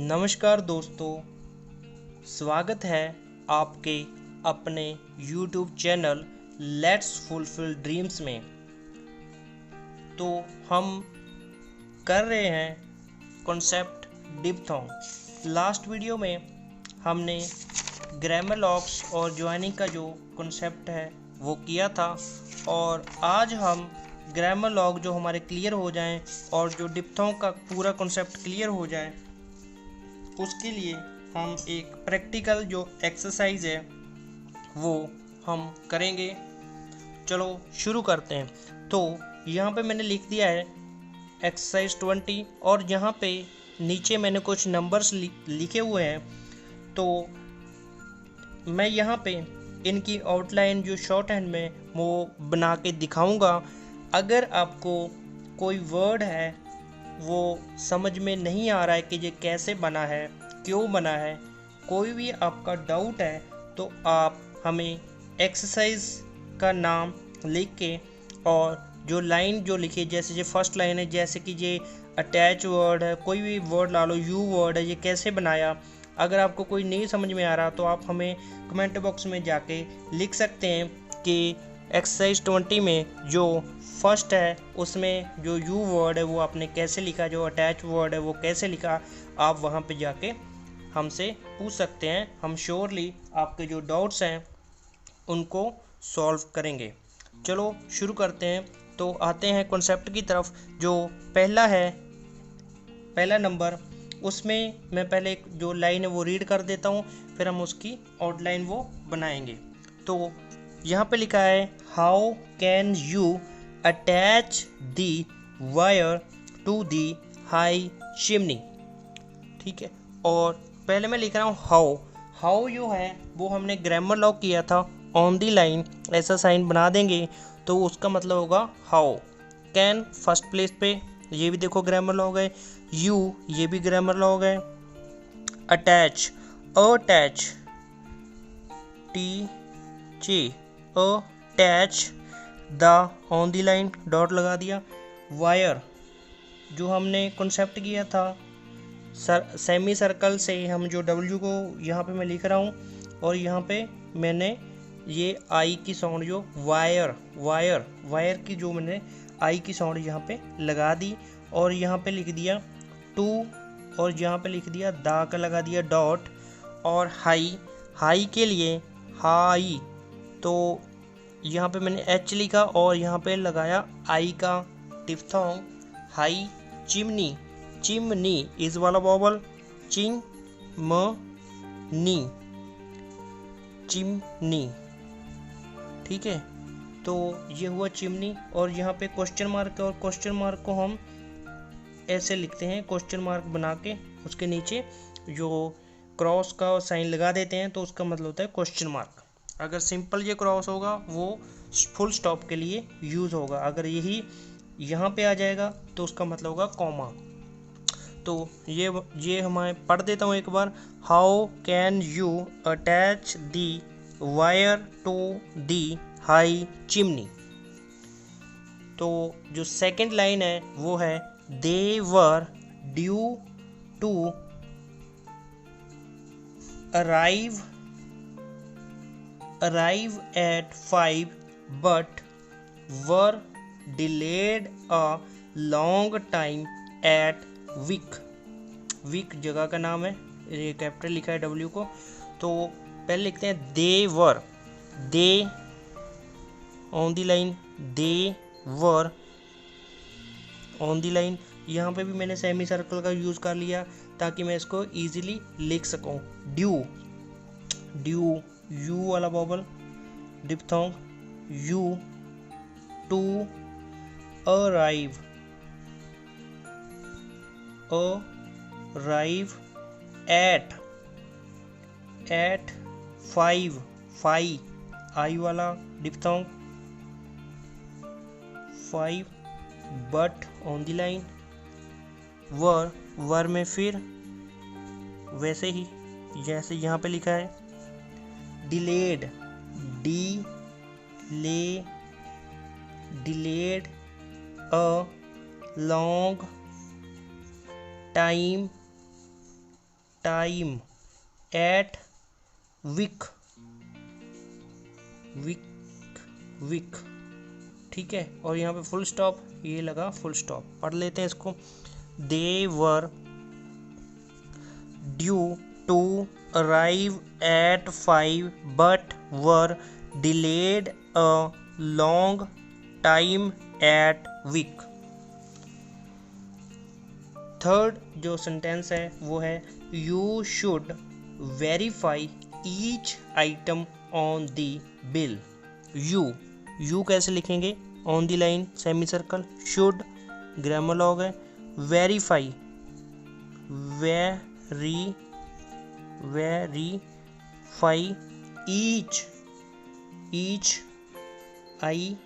नमस्कार दोस्तों, स्वागत है आपके अपने YouTube channel let's fulfil dreams में। तो हम कर रहे हैं कॉन्सेप्ट डिप्थोंग। लास्ट वीडियो में हमने ग्रामर लॉक्स और ज्वाइनिंग का जो कॉन्सेप्ट है वो किया था, और आज हम ग्रामर लॉक जो हमारे क्लियर हो जाएं और जो डिप्थोंग का पूरा कॉन्सेप्ट क्लियर हो जाए, उसके लिए हम एक प्रैक्टिकल जो एक्सरसाइज है वो हम करेंगे। चलो शुरू करते हैं। तो यहाँ पे मैंने लिख दिया है एक्सरसाइज 20, और यहाँ पे नीचे मैंने कुछ नंबर्स लिखे हुए हैं। तो मैं यहाँ पे इनकी आउटलाइन जो शॉर्ट हैंड में वो बना के दिखाऊंगा। अगर आपको कोई वर्ड है वो समझ में नहीं आ रहा है कि ये कैसे बना है, क्यों बना है, कोई भी आपका डाउट है, तो आप हमें एक्सरसाइज का नाम लिख के और जो लाइन जो लिखी, जैसे ये फर्स्ट लाइन है, जैसे कि ये अटैच वर्ड है, कोई भी वर्ड ला लो, यू वर्ड है, ये कैसे बनाया। अगर आपको कोई नहीं समझ में आ रहा तो आप हमें कमेंट बॉक्स में जाके लिख सकते हैं कि एक्सरसाइज 20 में जो फर्स्ट है उसमें जो यू वर्ड है वो आपने कैसे लिखा, जो अटैच वर्ड है वो कैसे लिखा। आप वहाँ पे जाके हमसे पूछ सकते हैं। हम श्योरली आपके जो डाउट्स हैं उनको सॉल्व करेंगे। चलो शुरू करते हैं। तो आते हैं कॉन्सेप्ट की तरफ। जो पहला है, पहला नंबर, उसमें मैं पहले जो लाइन है वो रीड कर देता हूँ, फिर हम उसकी आउटलाइन वो बनाएंगे। तो यहाँ पे लिखा है how can you attach the wire to the high chimney. ठीक है, और पहले मैं लिख रहा हूँ हाउ। हाउ जो है वो हमने ग्रामर लॉक किया था, ऑन दी लाइन ऐसा साइन बना देंगे तो उसका मतलब होगा हाउ। कैन फर्स्ट प्लेस पे, ये भी देखो ग्रामर लॉक है। यू, ये भी ग्रामर लॉक है। अटैच, अटैच, टी ची, attach, the on the line dot लगा दिया। वायर जो हमने कॉन्सेप्ट किया था सेमी सर्कल से, हम जो डब्ल्यू को यहाँ पे मैं लिख रहा हूँ, और यहाँ पे मैंने ये आई की साउंड जो वायर वायर वायर की जो मैंने आई की साउंड यहाँ पे लगा दी, और यहाँ पे लिख दिया टू, और यहाँ पे लिख दिया दा का लगा दिया डॉट। और हाई, हाई के लिए हाई, तो यहाँ पे मैंने एच लिखा और यहाँ पे लगाया आई का diphthong. High chimney, chimney is वाला वॉवल, चिंग म नी, चिमनी। ठीक है, तो ये हुआ चिमनी। और यहाँ पे क्वेश्चन मार्क है, और क्वेश्चन मार्क को हम ऐसे लिखते हैं, क्वेश्चन मार्क बना के उसके नीचे जो क्रॉस का साइन लगा देते हैं, तो उसका मतलब होता है क्वेश्चन मार्क। अगर सिंपल ये क्रॉस होगा वो फुल स्टॉप के लिए यूज़ होगा, अगर यही यहाँ पे आ जाएगा तो उसका मतलब होगा कॉमा। तो ये हमारे पढ़ देता हूँ एक बार। How can you attach the wire to the high chimney. तो जो सेकंड लाइन है वो है they were due to arrive at 5 but were delayed a long time at week। Week जगह का नाम है, ये कैपिटल लिखा है डब्ल्यू को। तो पहले लिखते हैं they were, they on the line, they were on the line. यहाँ पे भी मैंने सेमी सर्कल का यूज़ कर लिया ताकि मैं इसको इजीली लिख सकूँ। ड्यू, ड्यू यू वाला vowel, diphthong U, to arrive, arrive at, at 5, 5 I वाला diphthong 5, but on the line, were, were में फिर वैसे ही जैसे यहाँ पे लिखा है delayed, de lay, delayed a long time time at week, week, ठीक है। और यहाँ पे फुल स्टॉप, ये लगा फुल स्टॉप। पढ़ लेते हैं इसको। They were due to arrive at 5 but were delayed a long time at week. Third जो सेंटेंस है वो है you should verify each item on the bill. You कैसे लिखेंगे? On the line semicircle, should grammar log है, verify verify each item,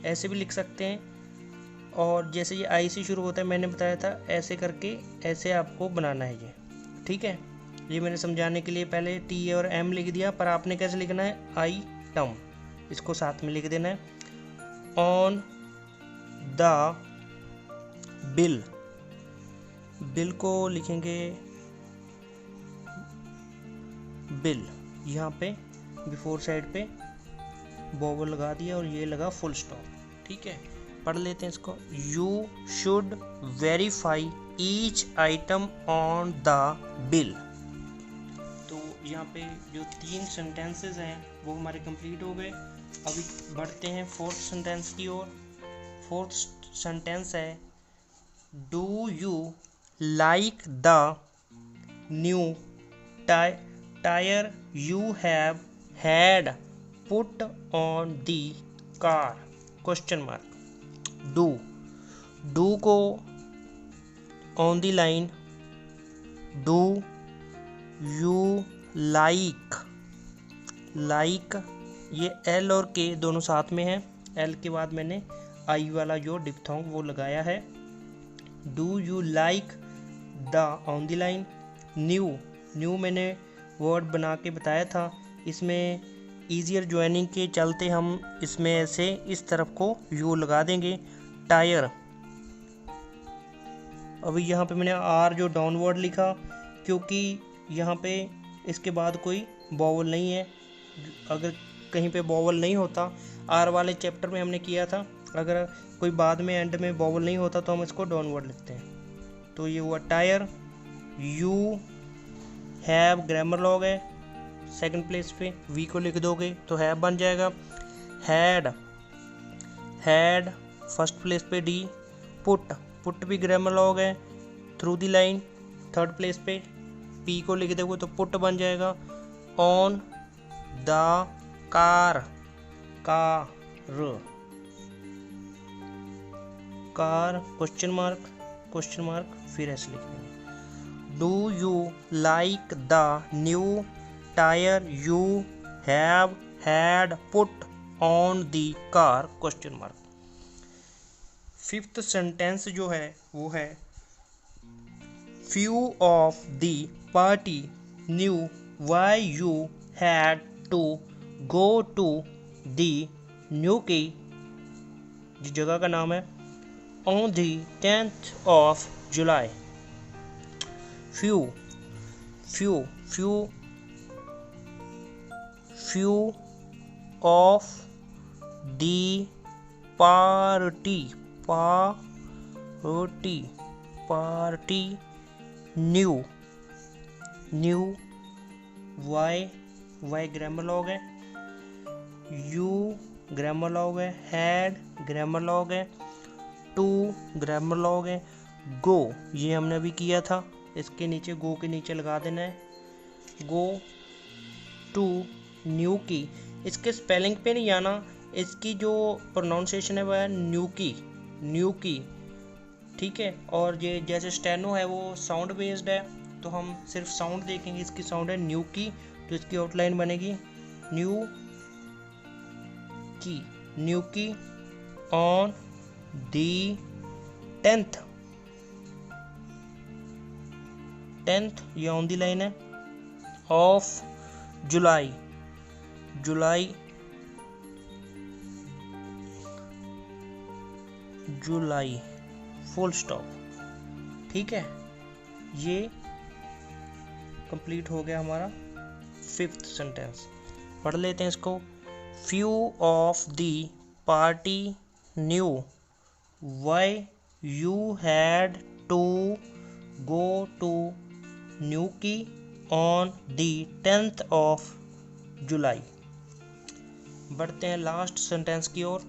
ऐसे भी लिख सकते हैं। और जैसे ये आई से शुरू होता है, मैंने बताया था ऐसे करके, ऐसे आपको बनाना है ये, ठीक है। ये मैंने समझाने के लिए पहले टी और एम लिख दिया, पर आपने कैसे लिखना है? आई टम, इसको साथ में लिख देना है। ऑन द बिल, बिल को लिखेंगे बिल, यहाँ पे बिफोर साइड पे बॉबल लगा दिया और ये लगा फुल स्टॉप, ठीक है। पढ़ लेते हैं इसको। You should verify each item on the bill. तो यहाँ पे जो 3 सेंटेंसेस हैं वो हमारे कंप्लीट हो गए। अभी बढ़ते हैं फोर्थ सेंटेंस की ओर। फोर्थ सेंटेंस है do you like the new tyre you have had put on the car? Question mark. Do को on the line, do you like, ये एल और के दोनों साथ में है। एल के बाद मैंने आई वाला जो डिप्थोंग वो लगाया है। Do you like the on the line. New मैंने वर्ड बना के बताया था। इसमें ईजियर ज्वाइनिंग के चलते हम इसमें ऐसे इस तरफ को यू लगा देंगे। टायर, अभी यहाँ पे मैंने आर जो डाउनवर्ड लिखा क्योंकि यहाँ पे इसके बाद कोई बॉवल नहीं है। अगर कहीं पे बॉवल नहीं होता, आर वाले चैप्टर में हमने किया था, अगर कोई बाद में एंड में बॉवल नहीं होता तो हम इसको डाउनवर्ड लिखते हैं। तो ये हुआ tyre. You have grammar log है, सेकंड प्लेस पे वी को लिख दोगे तो हैव बन जाएगा। हैड फर्स्ट प्लेस पे डी। पुट भी ग्रामर लॉग है, through the line third place पे पी को लिख दोगे तो पुट बन जाएगा। On the car, car question mark फिर ऐसे लिखेंगे। Do you like the new tyre you have had put on the car? Question mark. Fifth sentence जो है वो है few of the party knew why you had to go to the Newquay, जिस जगह का नाम है, on the 10th of July। few of the party knew why grammar log है, यू ग्रामर लॉग है, हैड ग्रामर लॉग है, to grammar log है, गो ये हमने अभी किया था, इसके नीचे गो के नीचे लगा देना है। गो टू न्यू की, इसके स्पेलिंग पे नहीं आना, इसकी जो प्रोनाउंसिएशन है वह है न्यू की, ठीक है। और ये जैसे स्टेनो है वो साउंड बेस्ड है तो हम सिर्फ साउंड देखेंगे। इसकी साउंड है न्यू की, तो इसकी आउटलाइन बनेगी न्यू की ऑन दी 10th ये ऑन दी लाइन है, ऑफ जुलाई फुल स्टॉप, ठीक है। ये कंप्लीट हो गया हमारा 5th सेंटेंस। पढ़ लेते हैं इसको। Few of the party new why you had to go to Newquay on the 10th of July. बढ़ते हैं लास्ट सेंटेंस की ओर।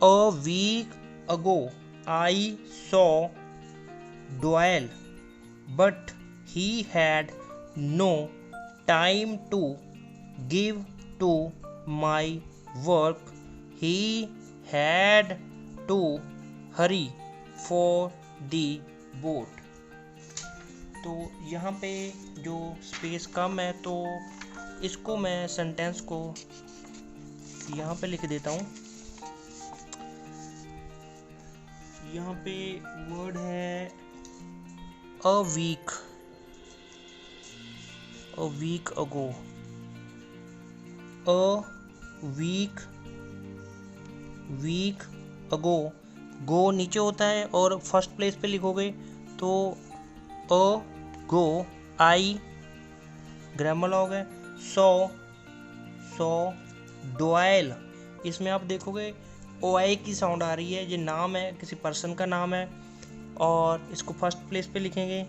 A week ago I saw Doyle but he had no time to give to my work. He had to hurry for the boat. तो यहाँ पे जो space कम है तो इसको मैं सेंटेंस को यहाँ पे लिख देता हूँ। यहाँ पे वर्ड है a week ago, a week ago, गो नीचे होता है और फर्स्ट प्लेस पे लिखोगे तो अ गो, आई ग्रामर लॉग है, सो डॉयल, इसमें आप देखोगे ओ आई की साउंड आ रही है, ये नाम है, किसी पर्सन का नाम है और इसको फर्स्ट प्लेस पे लिखेंगे।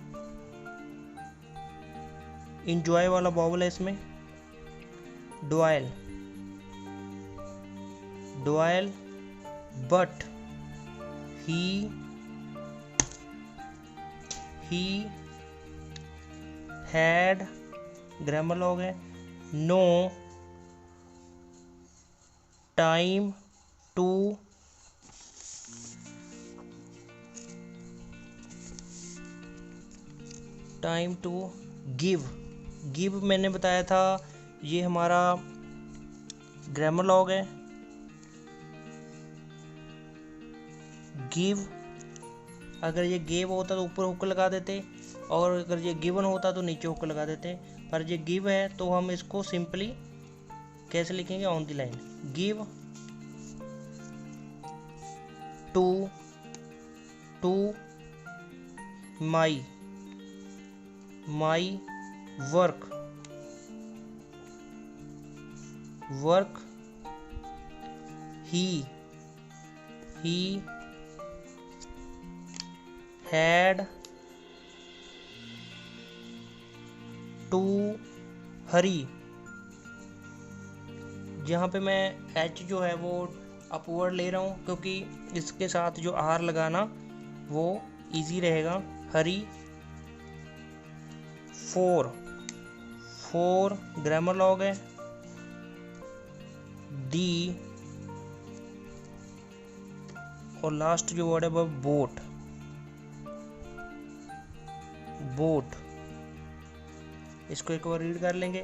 इंजॉय वाला वावल है इसमें, Doyle but he had grammar log है, नो टाइम टू गिव मैंने बताया था, ये हमारा ग्रामर लॉग है। गिव, अगर ये गिव होता तो ऊपर हुक लगा देते और अगर ये गिवन होता तो नीचे हुक लगा देते, पर ये गिव है तो हम इसको सिंपली कैसे लिखेंगे, on the line. Give to my work he had to hurry। यहाँ पे मैं H जो है वो अपवर्ड ले रहा हूँ क्योंकि इसके साथ जो R लगाना वो इजी रहेगा। हरी फोर ग्रामर लॉग है। दी और लास्ट जो वर्ड है वो बोट। इसको एक बार रीड कर लेंगे।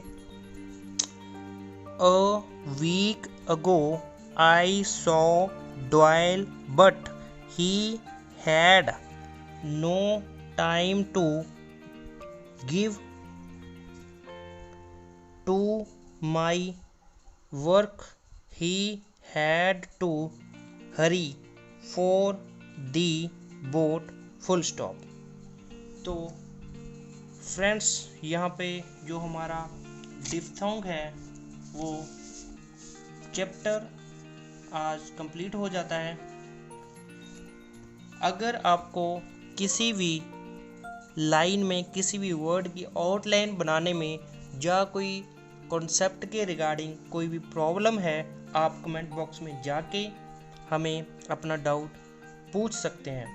A week ago I saw Doyle but he had no time to give to my work. He had to hurry for the boat. Full stop. तो फ्रेंड्स यहाँ पे जो हमारा डिफ्थोंग है वो चैप्टर आज कंप्लीट हो जाता है। अगर आपको किसी भी लाइन में किसी भी वर्ड की आउटलाइन बनाने में या कोई कॉन्सेप्ट के रिगार्डिंग कोई भी प्रॉब्लम है, आप कमेंट बॉक्स में जाके हमें अपना डाउट पूछ सकते हैं।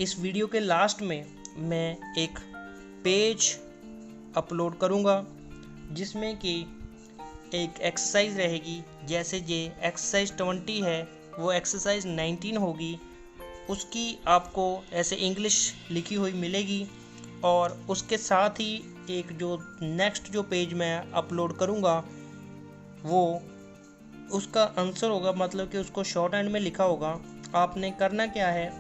इस वीडियो के लास्ट में मैं एक पेज अपलोड करूंगा जिसमें कि एक एक्सरसाइज रहेगी। जैसे ये एक्सरसाइज 20 है वो एक्सरसाइज 19 होगी, उसकी आपको ऐसे इंग्लिश लिखी हुई मिलेगी। और उसके साथ ही एक जो नेक्स्ट जो पेज मैं अपलोड करूंगा वो उसका आंसर होगा, मतलब कि उसको शॉर्ट हैंड में लिखा होगा। आपने करना क्या है,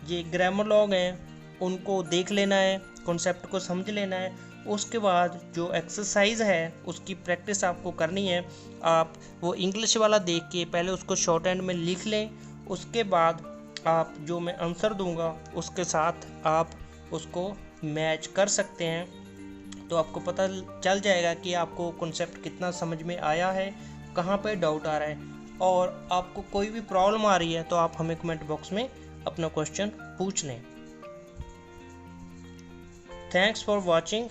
ये ग्रामर लॉग हैं उनको देख लेना है, कॉन्सेप्ट को समझ लेना है। उसके बाद जो एक्सरसाइज है उसकी प्रैक्टिस आपको करनी है। आप वो इंग्लिश वाला देख के पहले उसको शॉर्ट हैंड में लिख लें। उसके बाद आप जो मैं आंसर दूंगा उसके साथ आप उसको मैच कर सकते हैं। तो आपको पता चल जाएगा कि आपको कॉन्सेप्ट कितना समझ में आया है, कहाँ पे डाउट आ रहा है। और आपको कोई भी प्रॉब्लम आ रही है तो आप हमें कमेंट बॉक्स में अपना क्वेश्चन पूछ लें। Thanks for watching.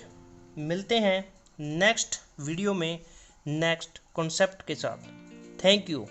मिलते हैं नेक्स्ट वीडियो में नेक्स्ट कॉन्सेप्ट के साथ। Thank you.